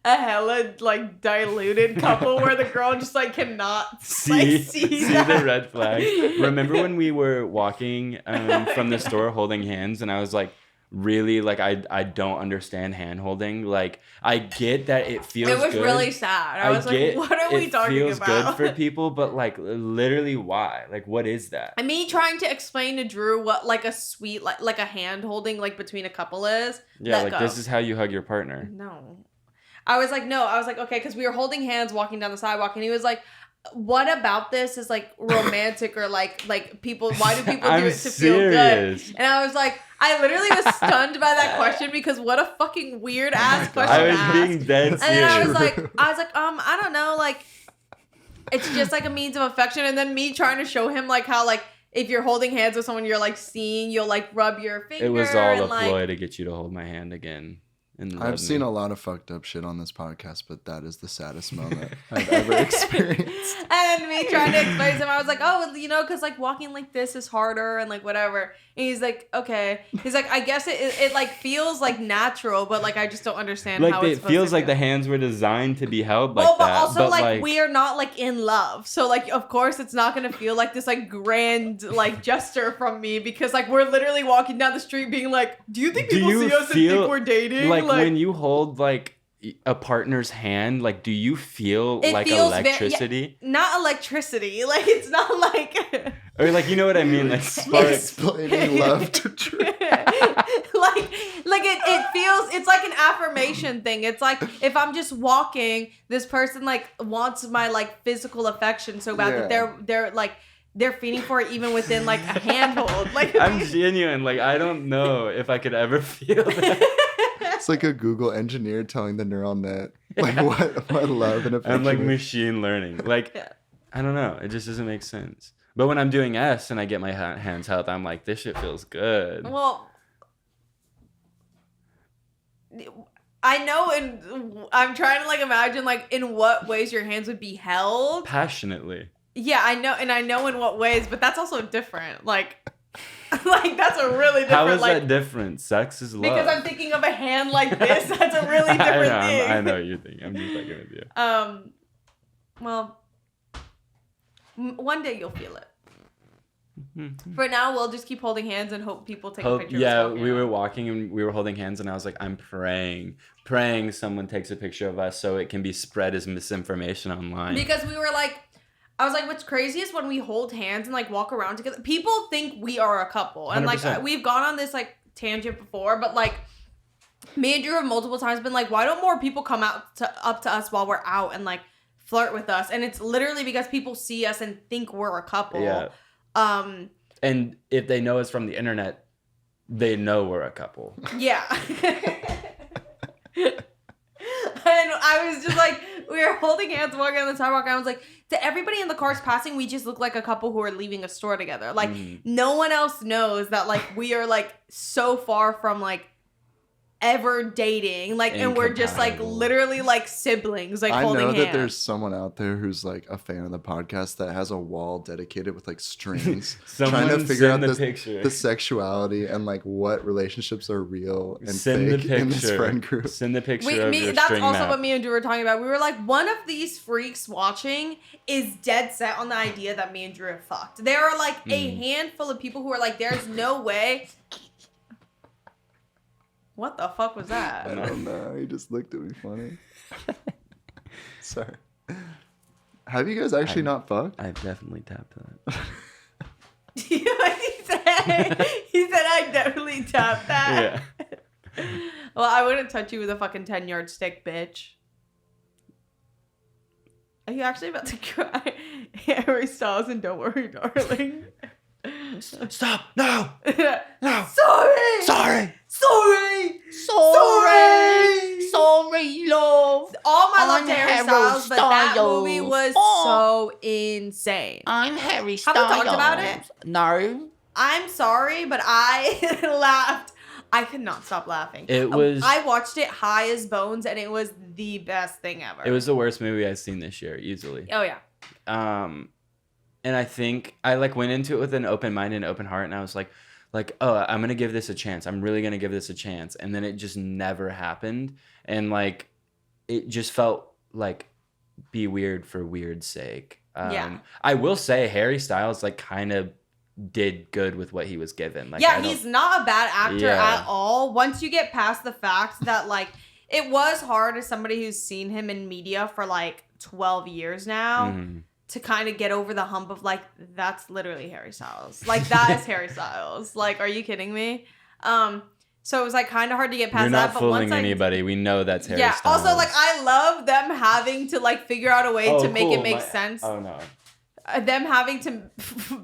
a hella, like, diluted couple where the girl just, like, cannot see the red flag. Remember when we were walking from the store holding hands and I was like, really, like, I don't understand hand holding. Like, I get that it feels good. It was really sad. I was like, what are we talking about? It feels good for people, but, like, literally why? Like, what is that? And me trying to explain to Drew what, like, a sweet, like a hand holding, like, between a couple is. Yeah, like, this is how you hug your partner. No. I was like, okay, because we were holding hands walking down the sidewalk, and he was like, what about this is, like, romantic or, like people, why do people do it to feel good? And I was like, I literally was stunned by that question because what a fucking weird ass question to ask. I was being dead serious. And then I was like, I don't know, like, it's just like a means of affection. And then me trying to show him, like, how, like, if you're holding hands with someone you're, like, seeing, you'll, like, rub your finger. It was all a ploy to get you to hold my hand again. and love I've seen me. a lot of fucked up shit on this podcast, but that is the saddest moment I've ever experienced. And me trying to explain to him, I was like, oh, you know, because like walking like this is harder and like whatever. And he's like, okay. He's like, I guess it like feels like natural, but like I just don't understand Like how it it's supposed feels to like feel. the hands were designed to be held like well, but that. also but like we are not like in love, so like of course it's not gonna feel like this like grand like gesture from me because like we're literally walking down the street being like, do you think Do people you see us and feel- think we're dating? like when you hold like a partner's hand, like do you feel It like feels electricity? not electricity, like it's not like Or like, you know what I mean, like sparks. Explaining love to Drew. like it feels, it's like an affirmation thing. It's like if I'm just walking, this person like wants my like physical affection so bad that they're feeding for it even within like a handhold. Like I'm genuine, like I don't know if I could ever feel that. It's like a Google engineer telling the neural net like what love and affection. I'm like machine learning. Like I don't know, it just doesn't make sense. But when I'm doing S and I get my hands held, I'm like, this shit feels good. Well, I know, and I'm trying to like imagine like in what ways your hands would be held. Passionately. Yeah, I know, and I know in what ways, but that's also different. Like that's a really different. How is like, that different? Sex is love. because I'm thinking of a hand like this. That's a really different thing. I know what you're thinking. I'm just fucking with you. Well, one day you'll feel it. For now, we'll just keep holding hands and hope people take a picture. Yeah, of us we were walking and we were holding hands, and I was like, I'm praying someone takes a picture of us so it can be spread as misinformation online. Because we were like, I was like, what's crazy is when we hold hands and like walk around together, people think we are a couple. And 100%. like we've gone on this like tangent before, but like me and Drew have multiple times been like, why don't more people come up to us while we're out and like flirt with us? And it's literally because people see us and think we're a couple. Yeah. And if they know us from the internet, they know we're a couple. Yeah. And I was just like, we were holding hands walking on the sidewalk, and I was like, to everybody in the cars passing, we just look like a couple who are leaving a store together. Like, no one else knows that, like, we are, like, so far from, like, ever dating. Like, and we're just, like, literally, like, siblings, like, holding hands. I know that there's someone out there who's, like, a fan of the podcast that has a wall dedicated with, like, strings. trying to figure out the sexuality and, like, what relationships are real and fake in this friend group. Send the picture of your that's string also map. what me and Drew were talking about. We were like, one of these freaks watching is dead set on the idea that me and Drew have fucked. There are, like, a handful of people who are like, there's no way... What the fuck was that? I don't know. He just looked at me funny. Sorry. Have you guys actually not fucked? I've definitely tapped that. You know what he said? He said I definitely tapped that. Yeah. Well, I wouldn't touch you with a fucking 10-yard stick, bitch. Are you actually about to cry? Harry Styles and Don't Worry, Darling. Stop! No! No! Sorry, love. All my love to I'm Harry Styles, but that Styles. movie was so insane. I'm Harry Have Styles. we talked about it? No. I'm sorry, but I laughed. I could not stop laughing. It was... I watched it high as bones, and it was the best thing ever. It was the worst movie I've seen this year, easily. Oh, yeah. And I think I like went into it with an open mind and open heart, and I was like, oh, I'm gonna give this a chance. I'm really gonna give this a chance. And then it just never happened, and like it just felt like be weird for weird's sake. Yeah. I will say Harry Styles like kind of did good with what he was given. Like, yeah, he's not a bad actor Yeah. at all. Once you get past the fact that like it was hard as somebody who's seen him in media for like 12 years now. To kind of get over the hump of like, that's literally Harry Styles. Like, that is Harry Styles. Like, are you kidding me? So it was like kind of hard to get past You're that. not fooling anybody. We know that's Harry Styles. Yeah. Also, like, I love them having to like figure out a way to make it make sense. Oh no. Them having to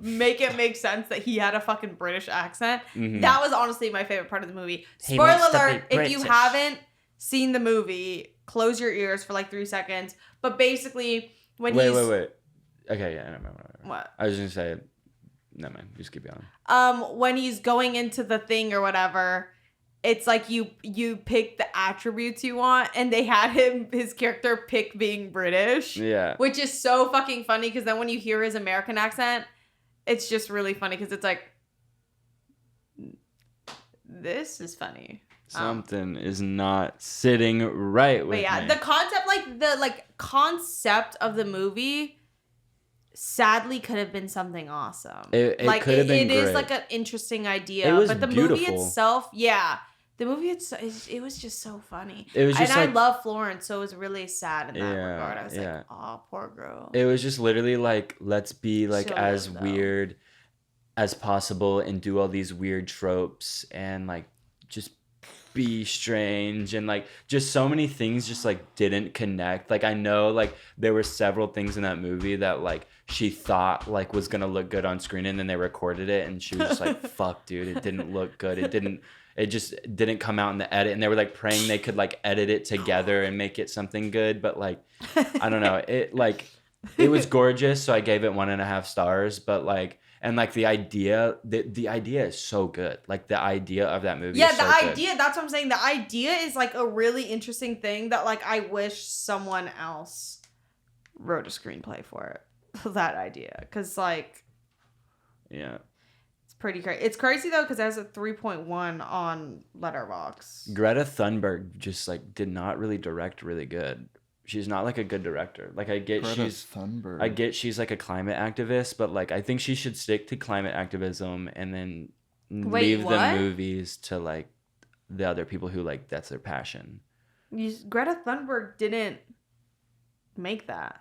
make it make sense that he had a fucking British accent. That was honestly my favorite part of the movie. Spoiler alert: if you haven't seen the movie, close your ears for like 3 seconds. But basically, when Wait. Okay, yeah, never mind. What? I was gonna say, never mind. Just keep going. When he's going into the thing or whatever, it's like you pick the attributes you want, and they had his character pick being British. Yeah. Which is so fucking funny because then when you hear his American accent, it's just really funny because it's like, this is funny. Something is not sitting right with but yeah, me. the concept of the movie sadly could have been something awesome. It could have been It great. is like an interesting idea. It was but the beautiful. movie itself, the movie it was just so funny. It was just and like, I love Florence, so it was really sad in that Yeah, regard. I was yeah. like, oh, poor girl. it was just literally like, let's be like So as good, though. weird as possible and do all these weird tropes and like just be strange and like just so many things just like didn't connect. Like I know like there were several things in that movie that like she thought like was gonna look good on screen, and then they recorded it and she was just like, fuck dude, it didn't look good. It just didn't come out in the edit, and they were like praying they could like edit it together and make it something good, but like I don't know, it was gorgeous, so I gave it 1.5 stars, but like, and like the idea is so good. Like the idea of that movie is so good. That's what I'm saying. The idea is like a really interesting thing that like I wish someone else wrote a screenplay for it. That idea. Because like, Yeah. it's pretty crazy. It's crazy though because it has a 3.1 on Letterboxd. Greta Thunberg just like did not really direct really good. She's not like a good director. Like I get Greta Thunberg. she's like a climate activist, but like I think she should stick to climate activism and then leave what? the movies to like the other people who like that's their passion. Greta Thunberg didn't make that.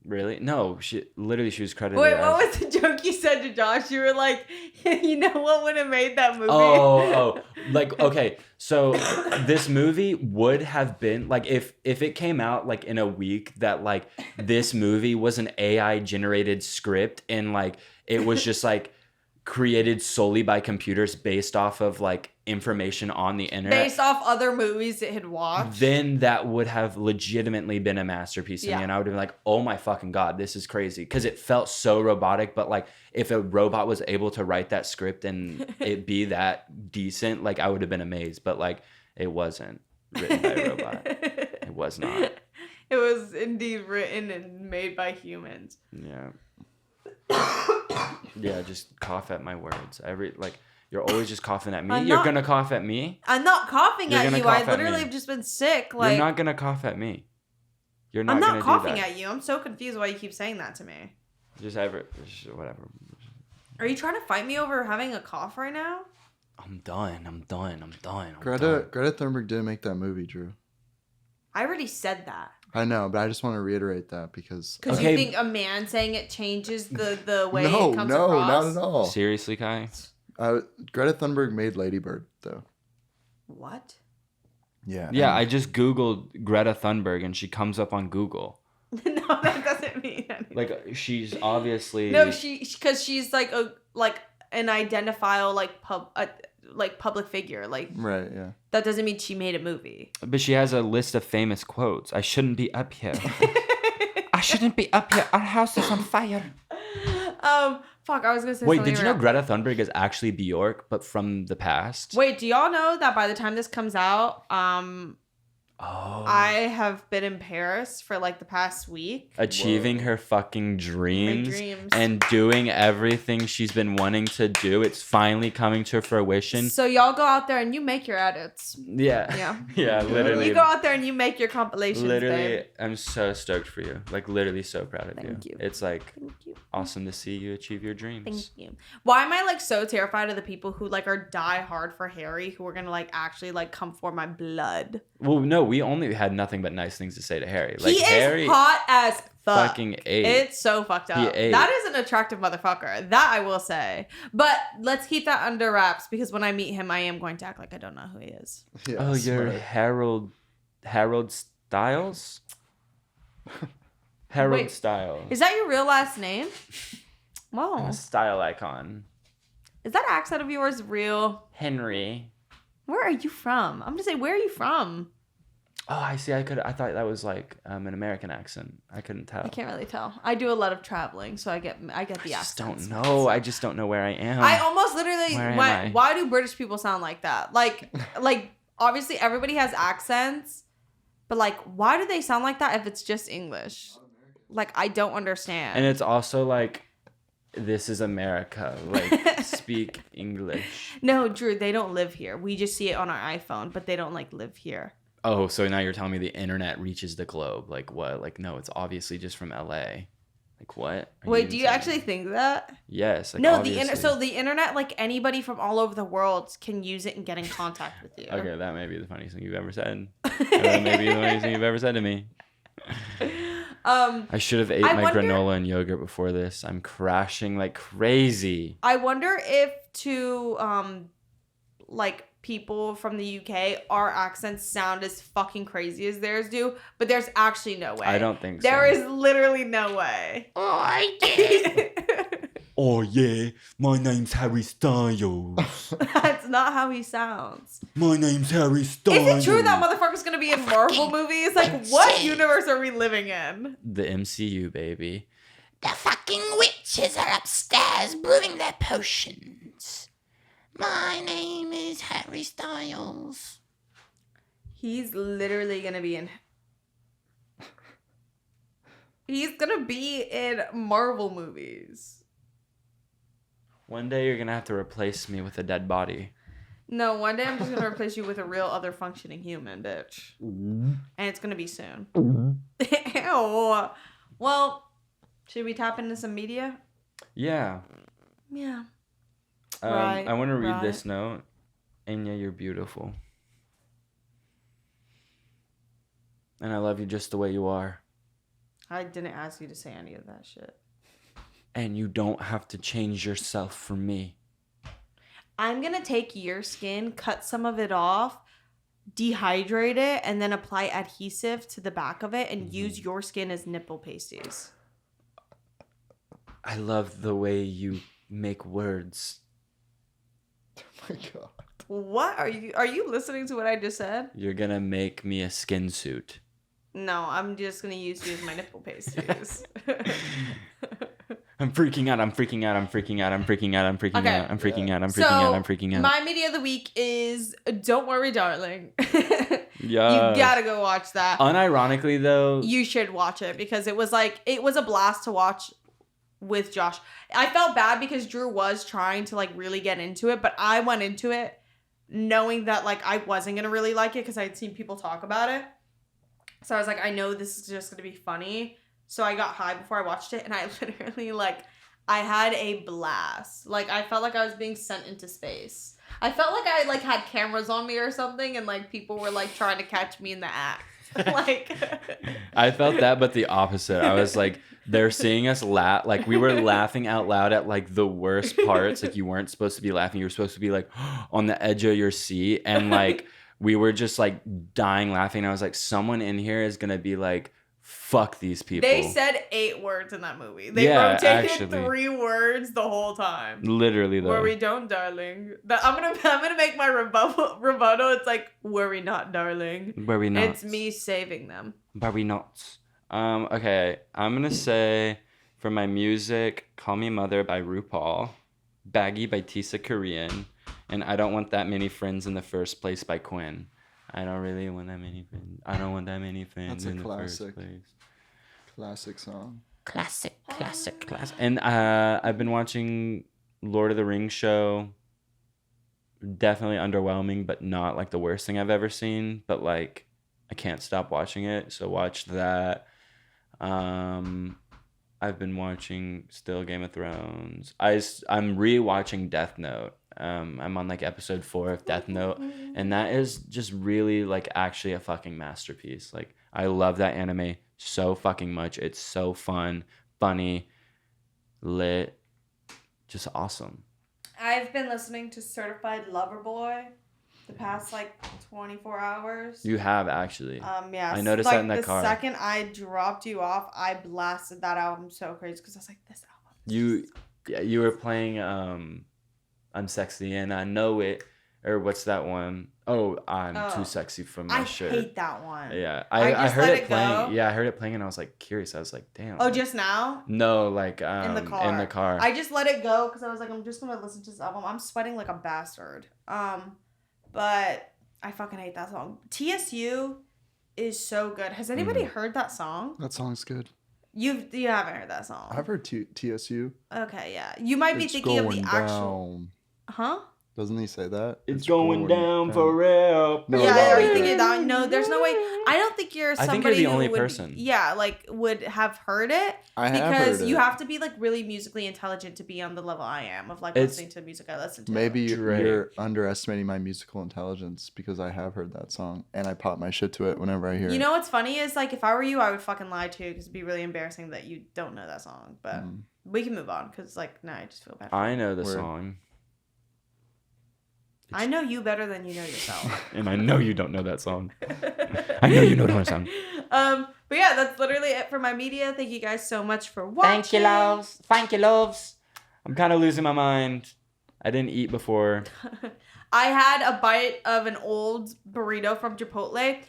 Really? No, she was credited. Wait, as... what was the joke you said to Josh? You were like, you know what would have made that movie? Oh, like, okay. So this movie would have been like, if it came out like in a week that like this movie was an AI generated script and like it was just like created solely by computers based off of like information on the internet. Based off other movies it had watched. Then that would have legitimately been a masterpiece to me, and I would have been like, oh my fucking god, this is crazy, because it felt so robotic. But like if a robot was able to write that script and it be that decent, like I would have been amazed. But like it wasn't written by a robot. It was not. It was indeed written and made by humans. Yeah. Yeah, just cough at my words. You're always just coughing at me. You're gonna cough at me? I'm not coughing You're at gonna you. cough I at literally me. have just been sick. Like, You're not gonna cough at me. You're not I'm not gonna coughing do that. at you. I'm so confused why you keep saying that to me. Just whatever. Are you trying to fight me over having a cough right now? I'm done. Greta Thunberg didn't make that movie, Drew. I already said that. I know, but I just want to reiterate that because Because Okay. you think a man saying it changes the way no, it comes no, across? not at all. Seriously, Kai? Greta Thunberg made Lady Bird, though. What? Yeah. Yeah, I just Googled Greta Thunberg and she comes up on Google. No, that doesn't mean anything. Like she's obviously No, because she's like an identifiable public figure. Like Right. Yeah. that doesn't mean she made a movie. but she has a list of famous quotes. I shouldn't be up here. I shouldn't be up here. Our house is on fire. Fuck, I was gonna say Wait, something did you know around- Greta Thunberg is actually Bjork, but from the past? Wait, do y'all know that by the time this comes out, Oh. I have been in Paris for like the past week. Achieving her fucking dreams, dreams. and doing everything she's been wanting to do. It's finally coming to fruition. So y'all go out there and you make your edits. Yeah. Yeah. Yeah, literally. You go out there and you make your compilations, Literally, babe. I'm so stoked for you. Like, literally so proud of Thank you. It's like Thank you. awesome to see you achieve your dreams. Thank you. Why am I like so terrified of the people who like are die hard for Harry, who are gonna like actually like come for my blood? Well, no, we only had nothing but nice things to say to Harry. Like, He Harry is hot as fuck. fucking ate. It's so fucked up. He ate. That is an attractive motherfucker. That I will say. But let's keep that under wraps because when I meet him, I am going to act like I don't know who he is. Yeah, Oh, you're smart. Harold Styles? Harold Wait, Styles. Is that your real last name? I'm Wow. a style icon. Is that accent of yours real? Henry. Where are you from? I'm gonna say, where are you from? Oh, I see. I thought that was like an American accent. I couldn't tell. I can't really tell. I do a lot of traveling, so I get the accents. I just don't know. I just don't know where I am. I almost literally Where am went, I? why do British people sound like that? Like obviously everybody has accents, but like, why do they sound like that if it's just English? Like, I don't understand. And it's also like, this is America. Like, speak English. No, Drew, they don't live here. We just see it on our iPhone, but they don't like live here. Oh, so now you're telling me the internet reaches the globe? Like what? Like no, it's obviously just from LA. Like what? Wait, do you actually think that? Yes. Like, no, obviously. So the internet, like anybody from all over the world can use it and get in contact with you. Okay, that may be the funniest thing you've ever said. That may be the funniest thing you've ever said to me. I should have ate my granola and yogurt before this. I'm crashing like crazy. I wonder if like people from the UK, our accents sound as fucking crazy as theirs do, but there's actually no way. I don't think so. There is literally no way. Oh, I did. Oh, yeah. My name's Harry Styles. That's not how he sounds. My name's Harry Styles. Is it true that motherfucker's gonna be in Marvel movies? Like, what universe are we living in? The MCU, baby. The fucking witches are upstairs brewing their potions. My name is Harry Styles. He's literally gonna be in... He's gonna be in Marvel movies. One day you're gonna have to replace me with a dead body. No, one day I'm just gonna replace you with a real other functioning human, bitch. And it's gonna be soon. Ew. Well, should we tap into some media? Yeah. Yeah. I want to read this note. Enya, you're beautiful. And I love you just the way you are. I didn't ask you to say any of that shit. And you don't have to change yourself for me. I'm gonna take your skin, cut some of it off, dehydrate it, and then apply adhesive to the back of it and use your skin as nipple pasties. I love the way you make words. Oh my god. What are you listening to what I just said? You're gonna make me a skin suit. No, I'm just gonna use you as my nipple pasties. I'm freaking out. I'm freaking out. I'm freaking out. I'm freaking out. I'm freaking Okay. out. I'm freaking out. I'm freaking out. I'm freaking out. My media of the week is Don't Worry, Darling. Yeah. You gotta go watch that. Unironically, though, You should watch it because it was a blast to watch with Josh. I felt bad because Drew was trying to like really get into it, but I went into it knowing that like I wasn't gonna really like it because I had seen people talk about it. So I was like, I know this is just gonna be funny. So I got high before I watched it, and I literally I had a blast. Like I felt like I was being sent into space. I felt like I had cameras on me or something, and like people were like trying to catch me in the act. I felt that, but the opposite. I was like, they're seeing us laugh. Like we were laughing out loud at like the worst parts. Like you weren't supposed to be laughing. You were supposed to be like on the edge of your seat, and like we were just like dying laughing. I was like, someone in here is gonna be like, fuck these people. They said 8 words in that movie. They rotated 3 words the whole time. Literally though. Worry don't, darling. I'm gonna make my rebuttal. It's like, worry not, darling. Worry not. It's me saving them. Worry not. Okay, I'm gonna say for my music, Call Me Mother by RuPaul, Baggy by Tisa Korean, and I Don't Want That Many Friends in the First Place by Quinn. I don't really want that many friends. I don't want that many friends in the first place. Classic song. Classic. And I've been watching Lord of the Rings show. Definitely underwhelming, but not like the worst thing I've ever seen. But like, I can't stop watching it, so watch that. I've been watching still Game of Thrones. I'm rewatching Death Note. I'm on like episode 4 of Death Note, and that is just really like actually a fucking masterpiece. Like I love that anime so fucking much. It's so fun, funny, lit, just awesome. I've been listening to Certified Lover Boy the past like 24 hours. You have actually. Yeah. I noticed that in the car. The second I dropped you off, I blasted that album so crazy because I was like, this album. You were playing I'm Sexy and I Know It, or what's that one? Oh, I'm too sexy for my shirt. I hate that one. Yeah, I I just heard let it it playing. go. Yeah, I heard it playing, and I was like curious. I was like, damn. Oh, just now? No, like In the car. In the car. I just let it go because I was like, I'm just gonna listen to this album. I'm sweating like a bastard. But I fucking hate that song. TSU is so good. Has anybody heard that song? That song's good. You haven't heard that song. I've heard TSU. Okay, yeah. You might be It's thinking of the going actual. down. Huh? Doesn't he say that? It's going down for real. No, yeah, no, are you no. thinking that? No, there's no way. I don't think you're I somebody think you're the who only would, person. Yeah, like would have heard it. I have because heard you it. have to be like really musically intelligent to be on the level I am of like It's- listening to music I listen to. Maybe Drake. you're underestimating my musical intelligence because I have heard that song and I pop my shit to it whenever I hear it. You know what's funny is like if I were you, I would fucking lie too because it'd be really embarrassing that you don't know that song. But we can move on because like I just feel bad. I know the Word. song, I know you better than you know yourself. and I know you don't know that song. I know you know that song. But yeah, that's literally it for my media. Thank you guys so much for watching. Thank you, loves. Thank you, loves. I'm kind of losing my mind. I didn't eat before. I had a bite of an old burrito from Chipotle.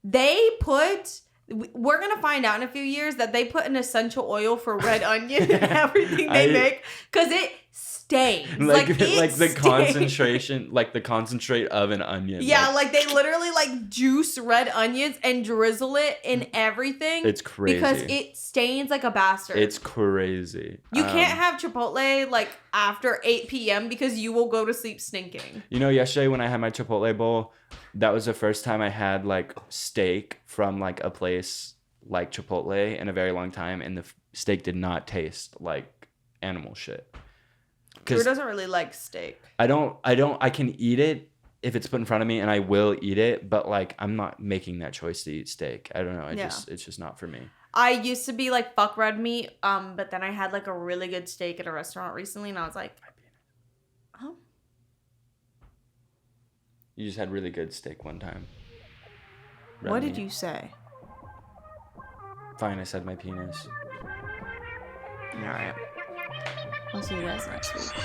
They put, we're going to find out in a few years that they put an essential oil for red onion in everything they make because it stains. Like it the stains. concentration, like the concentrate of an onion. Yeah, like they literally like juice red onions and drizzle it in everything. It's crazy. Because it stains like a bastard. It's crazy. You can't have Chipotle like after 8 p.m. because you will go to sleep stinking. You know, yesterday when I had my Chipotle bowl, that was the first time I had like steak from like a place like Chipotle in a very long time, and the steak did not taste like animal shit. Drew doesn't really like steak. I can eat it if it's put in front of me, and I will eat it, but like I'm not making that choice to eat steak. I don't know. It's just not for me. I used to be like fuck red meat, but then I had like a really good steak at a restaurant recently, and I was like, oh. You just had really good steak one time. What did you say? Fine, I said my penis. All right. I'll see you guys next week.